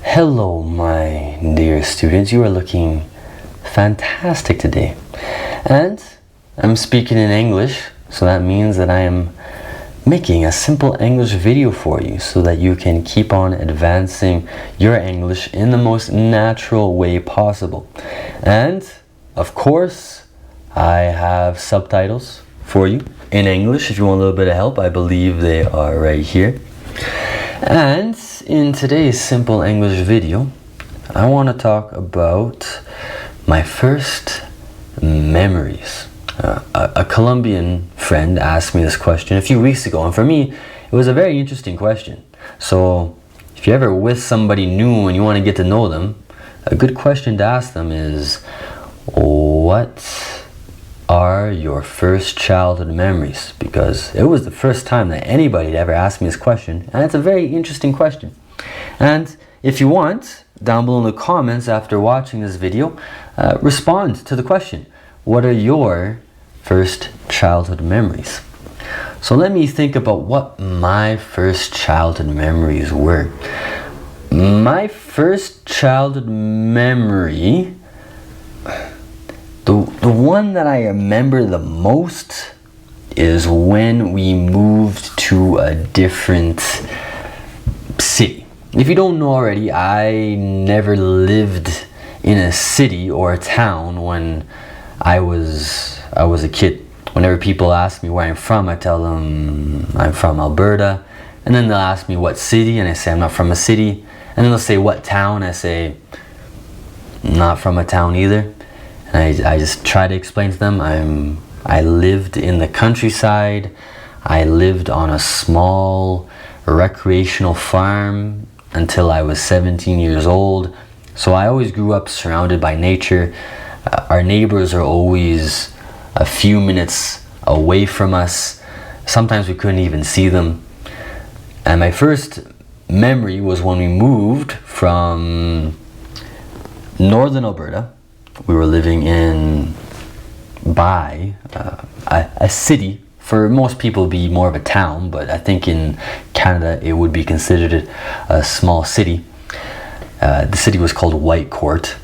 Hello, my dear students. You are looking fantastic today. And I'm speaking in English, so that means that I am making a simple English video for you so that you can keep on advancing your English in the most natural way possible. And, of course, I have subtitles for you in English. If you want a little bit of help, I believe they are right here. And in today's simple English video, I want to talk about my first memories. A Colombian friend asked me this question a few weeks ago, and for me, it was a very interesting question. So if you're ever with somebody new and you want to get to know them, a good question to ask them is, what are your first childhood memories? Because it was the first time that anybody had ever asked me this question, and it's a very interesting question. And if you want, down below in the comments after watching this video, respond to the question. What are your first childhood memories? So let me think about what my first childhood memories were. My first childhood memory, the one that I remember the most is when we moved to a different city. If you don't know already, I never lived in a city or a town when I was a kid. Whenever people ask me where I'm from, I tell them I'm from Alberta, and then they'll ask me what city, and I say I'm not from a city, and then they'll say what town, I say not from a town either. And I just try to explain to them I lived in the countryside. I lived on a small recreational farm until I was 17 years old. So I always grew up surrounded by nature. Our neighbors are always a few minutes away from us. Sometimes we couldn't even see them. And my first memory was when we moved from northern Alberta. We were living by a city. For most people, it'd be more of a town, but I think in Canada it would be considered a small city. The city was called Whitecourt,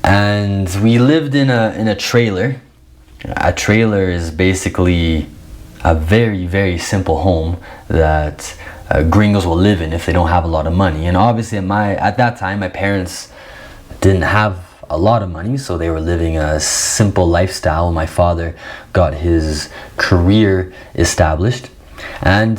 and we lived in a trailer. A trailer is basically a very, very simple home that gringos will live in if they don't have a lot of money. And obviously at that time, my parents didn't have a lot of money, so they were living a simple lifestyle. My father got his career established, and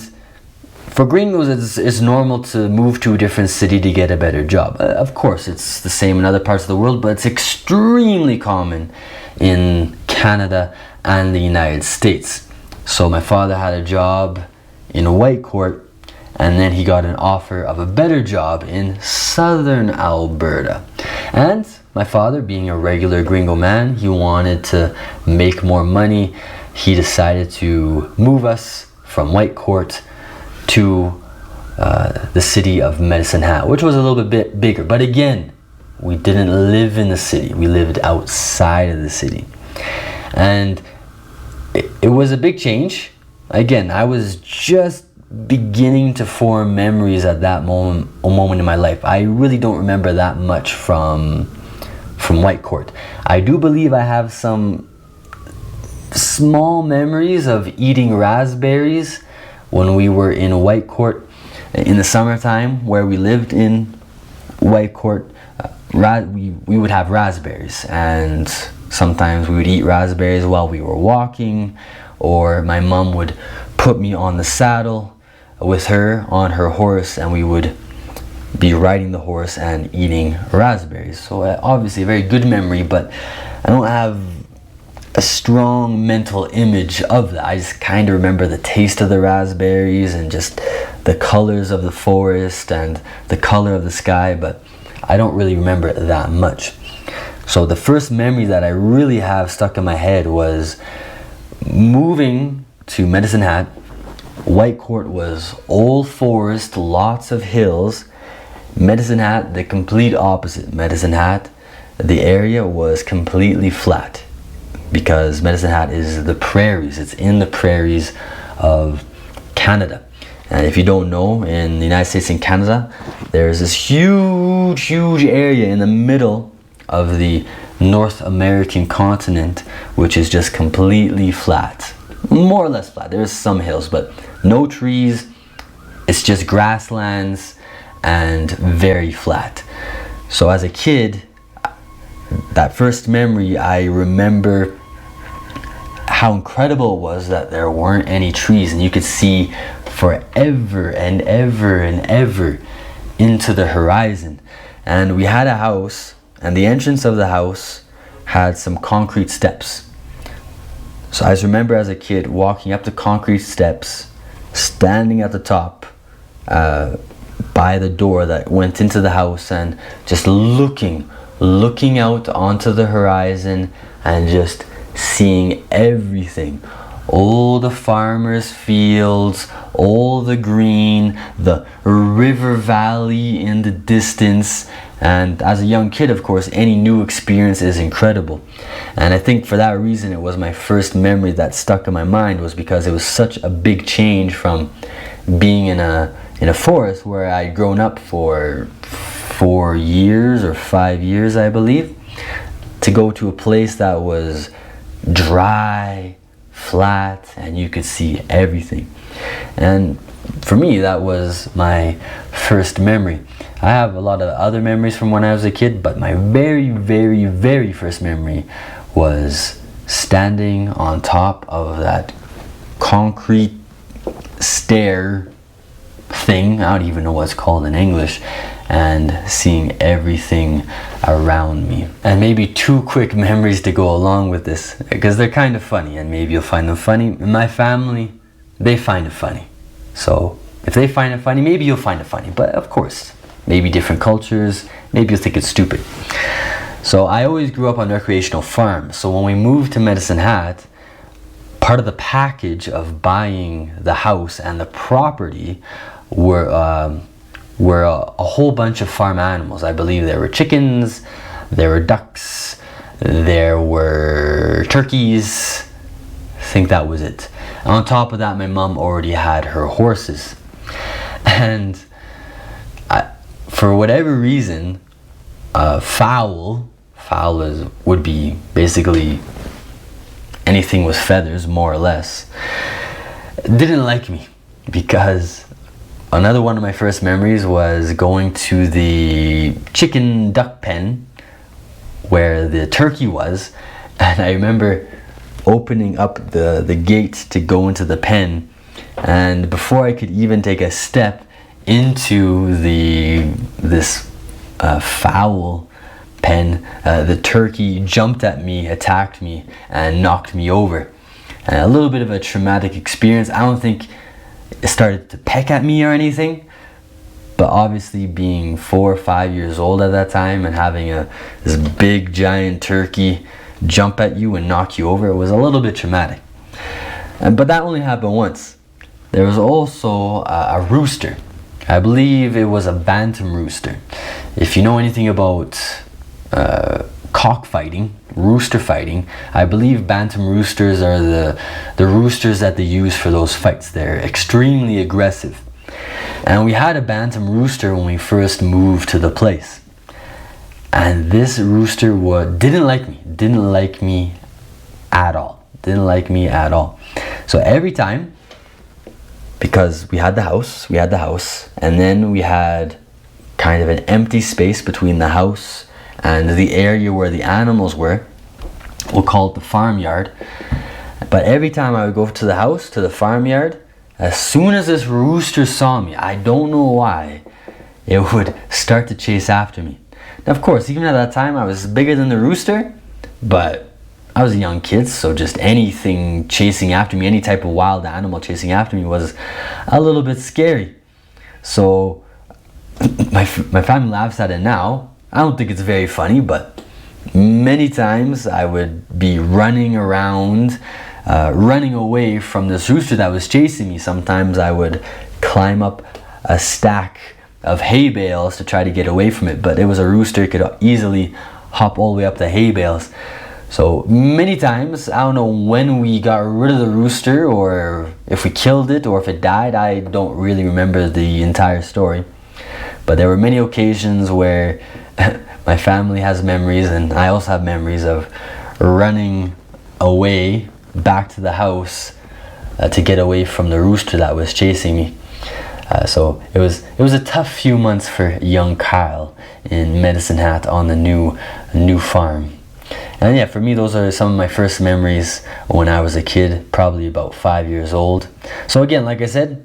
for gringos it's normal to move to a different city to get a better job. Of course it's the same in other parts of the world, but it's extremely common in Canada and the United States. So my father had a job in Whitecourt, and then he got an offer of a better job in southern Alberta. And my father, being a regular gringo man, he wanted to make more money. He decided to move us from Whitecourt to the city of Medicine Hat, which was a little bit bigger. But again, we didn't live in the city. We lived outside of the city. And it was a big change. Again, I was just beginning to form memories at that moment in my life. I really don't remember that much from Whitecourt. I do believe I have some small memories of eating raspberries when we were in Whitecourt in the summertime where we lived in Whitecourt. We would have raspberries, and sometimes we would eat raspberries while we were walking, or my mom would put me on the saddle with her on her horse, and we would be riding the horse and eating raspberries. So obviously a very good memory, but I don't have a strong mental image of that. I just kind of remember the taste of the raspberries and just the colors of the forest and the color of the sky, but I don't really remember that much. So the first memory that I really have stuck in my head was moving to Medicine Hat. Whitecourt was old forest, lots of hills. Medicine Hat, the complete opposite. Medicine Hat, the area was completely flat because Medicine Hat is the prairies. It's in the prairies of Canada. And if you don't know, in the United States and Canada, there's this huge area in the middle of the North American continent, which is just completely flat. More or less flat. There's some hills, but no trees. It's just grasslands and very flat. So as a kid, that first memory, I remember how incredible it was that there weren't any trees and you could see forever and ever and ever into the horizon. And we had a house, and the entrance of the house had some concrete steps. So I just remember as a kid walking up the concrete steps, standing at the top by the door that went into the house, and just looking out onto the horizon and just seeing everything. All the farmers' fields, all the green, the river valley in the distance. And as a young kid, of course, any new experience is incredible. And I think for that reason, it was my first memory that stuck in my mind, was because it was such a big change from being in a forest where I'd grown up for 4 years or 5 years, I believe, to go to a place that was dry, flat, and you could see everything. And for me, that was my first memory. I have a lot of other memories from when I was a kid, but my very first memory was standing on top of that concrete stair thing, I don't even know what it's called in English, and seeing everything around me. And maybe 2 quick memories to go along with this, because they're kind of funny, and maybe you'll find them funny. In my family, they find it funny. So if they find it funny, maybe you'll find it funny. But of course, maybe different cultures, maybe you'll think it's stupid. So I always grew up on recreational farms. So when we moved to Medicine Hat, part of the package of buying the house and the property were a whole bunch of farm animals. I believe there were chickens, there were ducks, there were turkeys. I think that was it. And on top of that, my mom already had her horses. And for whatever reason, fowl would be basically anything with feathers, more or less, didn't like me, because another one of my first memories was going to the chicken duck pen where the turkey was, and I remember opening up the gate to go into the pen, and before I could even take a step into this fowl pen, the turkey jumped at me, attacked me, and knocked me over. And a little bit of a traumatic experience. I don't think it started to peck at me or anything, but obviously being 4 or 5 years old at that time and having this big giant turkey jump at you and knock you over, it was a little bit traumatic. But that only happened once. There was also a rooster. I believe it was a bantam rooster. If you know anything about cockfighting, rooster fighting, I believe bantam roosters are the roosters that they use for those fights. They're extremely aggressive. And we had a bantam rooster when we first moved to the place. And this rooster didn't like me at all. Didn't like me at all. So every time, because we had the house, and then we had kind of an empty space between the house and the area where the animals were. We'll call it the farmyard. But every time I would go to the house, to the farmyard, as soon as this rooster saw me, I don't know why, it would start to chase after me. Now, of course, even at that time, I was bigger than the rooster, but I was a young kid, so just anything chasing after me, any type of wild animal chasing after me was a little bit scary. So my family laughs at it now. I don't think it's very funny, but many times I would be running around, running away from this rooster that was chasing me. Sometimes I would climb up a stack of hay bales to try to get away from it, but it was a rooster, it could easily hop all the way up the hay bales. So many times, I don't know when we got rid of the rooster, or if we killed it, or if it died. I don't really remember the entire story. But there were many occasions where my family has memories, and I also have memories of running away back to the house to get away from the rooster that was chasing me. So it was a tough few months for young Kyle in Medicine Hat on the new farm. And yeah, for me, those are some of my first memories when I was a kid, probably about 5 years old. So again, like I said,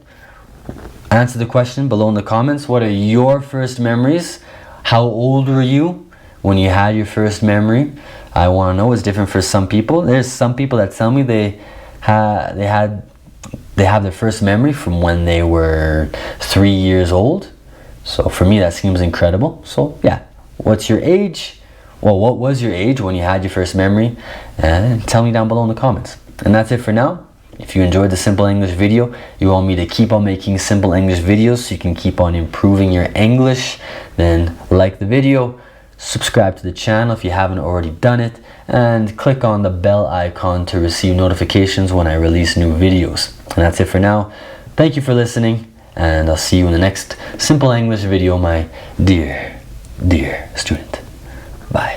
answer the question below in the comments. What are your first memories? How old were you when you had your first memory? I want to know. It's different for some people. There's some people that tell me they have their first memory from when they were 3 years old. So for me, that seems incredible. So yeah, what's your age? Well, what was your age when you had your first memory? And tell me down below in the comments. And that's it for now. If you enjoyed the Simple English video, you want me to keep on making Simple English videos so you can keep on improving your English, then like the video, subscribe to the channel if you haven't already done it, and click on the bell icon to receive notifications when I release new videos. And that's it for now. Thank you for listening, and I'll see you in the next Simple English video, my dear student. Bye.